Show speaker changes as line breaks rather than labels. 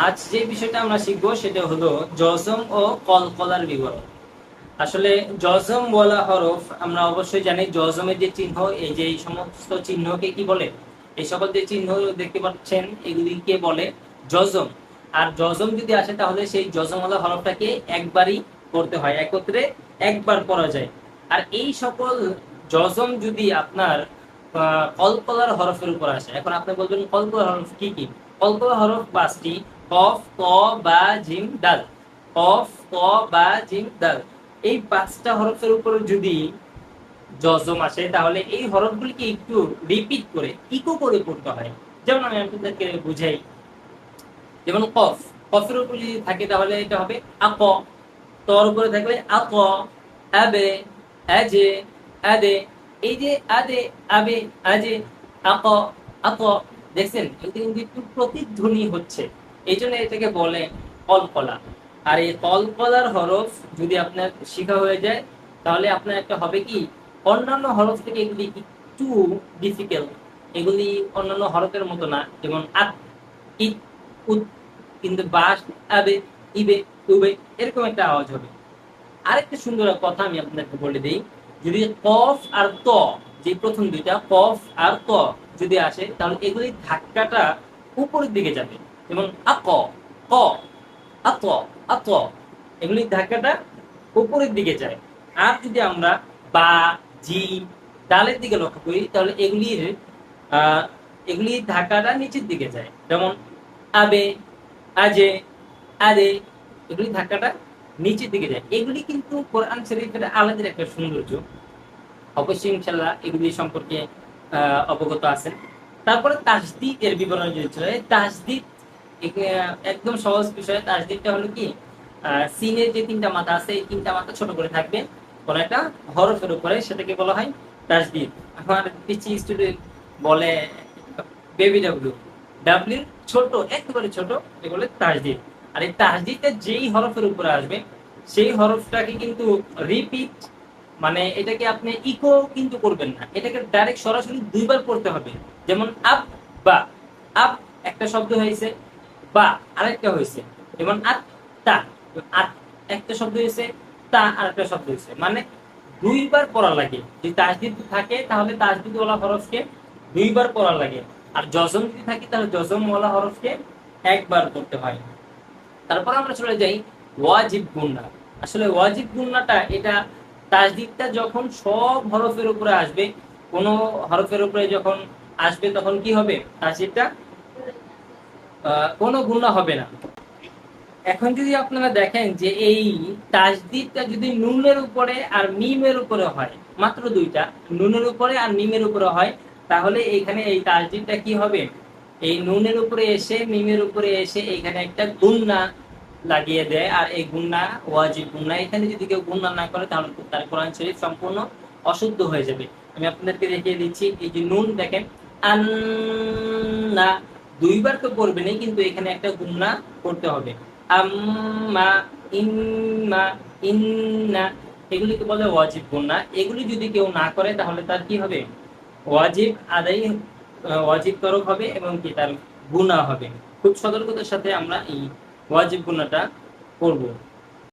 আজ যে বিষয়টা আমরা শিখবো সেটা হলো জজম ও কলকলার বিবরণ। আসলে জজম বলা হরফ আমরা অবশ্যই জানি, জজমের যে চিহ্ন, এই যে এই সমস্ত চিহ্নকে কি বলে, এই সকল যে চিহ্ন দেখতে পাচ্ছেন এগুলিকে বলে জজম। আর জজম যদি আসে তাহলে সেই জজমওয়ালা হরফটাকে একবারই করতে হয়, একত্রে একবার পড়া যায়। আর এই সকল জজম যদি আপনার কলকলার হরফের উপর আসে, এখন আপনি বলবেন কলকলার হরফ কি কি? কলকলার হরফ 5টি: কফ, ক, বা, জিম, দাল। কফ, ক, বা, জিম, দাল। এই 5টা হরফের উপর যদি জজম আসে তাহলে এই হরফগুলিকে একটু রিপিট করে ইকো করে পড়তে হয়। যেমন আমি আপনাদেরকে বুঝাই, যেমন কফ, কফের উপর যদি থাকে তাহলে এটা হবে আক। তর উপরে থাকলে আক, আবে, আজে, আদে। এই যে আদে, আবে, আজে, আক, আক, দেখছেন এটা কিন্তু একটু প্রতিধ্বনি হচ্ছে, এই জন্য এটাকে বলে কলকলা। আর এই কলকলার হরফ যদি আপনার শেখা হয়ে যায় তাহলে আপনার একটা হবে কি, অন্যান্য হরফ থেকে এগুলি একটু ডিফিকাল্ট। এগুলি অন্যান্য হরফের মতো না, যেমন আত, ইত, উত, কিন্তু বাস, আবে, ইবে, উবে এরকম একটা আওয়াজ হবে। আরেকটা সুন্দর কথা আমি আপনাকে বলে দিই, যদি কফ আর ত, যে প্রথম দুইটা কফ আর ত যদি আসে তাহলে এগুলির ধাক্কাটা উপরের দিকে যাবে। যেমন আক, ক, আত, আত, এগুলির ধাক্কাটা উপরের দিকে যায়। আর যদি আমরা বা, জি, ডালের দিকে লক্ষ্য করি তাহলে এগুলির ধাক্কাটা নিচের দিকে যায়। যেমন আবে, আজে, আদে, এগুলি ধাক্কাটা নিচের দিকে যায়। এগুলি কিন্তু কোরআন শরীফের আলাদা একটা সৌন্দর্য। অবশ্যই ইনশাল্লাহ এগুলি সম্পর্কে অবগত আছেন। তারপরে তাসদিদ এর বিবরণ যদি চলে, তাসদিদ একদম সহজ বিষয়। তাসদিদটা হলো কি, সিনের যে 3টা মাথা আছে এই 3টা মাথা ছোট করে থাকবে কোন একটা হরফের উপরে, সেটাকে বলা হয় তাসদিদ। আমার পিচি স্টুডেন্ট বলে বেবি ডাব্লিউ, ডাব্লিউ ছোট, একেবারে ছোট, এগুলো তাসদিদ। আর এই তাসদিদটা যেই হরফের উপরে আসবে সেই হরফটাকে কিন্তু রিপিট, মানে এটাকে আপনি ইকো কিন্তু করবেন না, এটাকে ডাইরেক্ট সরাসরি 2বার পড়তে হবে। যেমন আপ, বা, আপ একটা শব্দ হয়েছে, বা আরেকটা হয়েছে। যেমন আত, তা, আত একটা শব্দ হয়েছে, তা আরেকটা শব্দ হয়েছে, মানে 2বার পড়া লাগে। যদি তাসদিদ থাকে তাহলে তাসদিদ ওয়ালা হরফকে 2বার পড়া লাগে। আর জজম যদি থাকে তাহলে জজম ওয়ালা হরফকে একবার করতে হয়। তারপর আমরা চলে যাই ওয়াজিব গুন্না। আসলে ওয়াজিব গুন্নাটা এটা, তাসদিদটা যখন সব হরফের উপরে আসবে, কোন হরফের উপরে যখন আসবে তখন কি হবে, তাসদিদটা কোনো গুন্না হবে না। এখন যদি আপনারা দেখেন যে এই তাসদিদটা যদি নুনের উপরে আর মিমের উপরে হয়, মাত্র 2টা, নুনের উপরে আর মিমের উপরে হয়, তাহলে এইখানে এই তাসদিদটা কি হবে, এই নুনের উপরে এসে মিমের উপরে এসে এইখানে একটা গুন্না লাগিয়ে দেয়। আর এই গুন্না ওয়াজিব গুন্না, এখানে যদি কেউ গুন্না না করে তাহলে তার কোরআন শরীফ সম্পূর্ণ অশুদ্ধ হয়ে যাবে। আমি আপনাদেরকে দেখিয়ে দিচ্ছি, এই যে নুন দেখেন, আন্না 2বার তো পড়বেনই, কিন্তু এখানে একটা গুন্না করতে হবে। আম্মা, ইম্মা, ইন্না, এগুলিকে বলে ওয়াজিব গুন্না। এগুলি যদি কেউ না করে তাহলে তার কি হবে, ওয়াজিব আদায়, ওয়াজিব তরক হবে এবং কি তার গুনাহ হবে। খুব সতর্কতার সাথে আমরা এই ওয়াজিব গুনাহটা করব।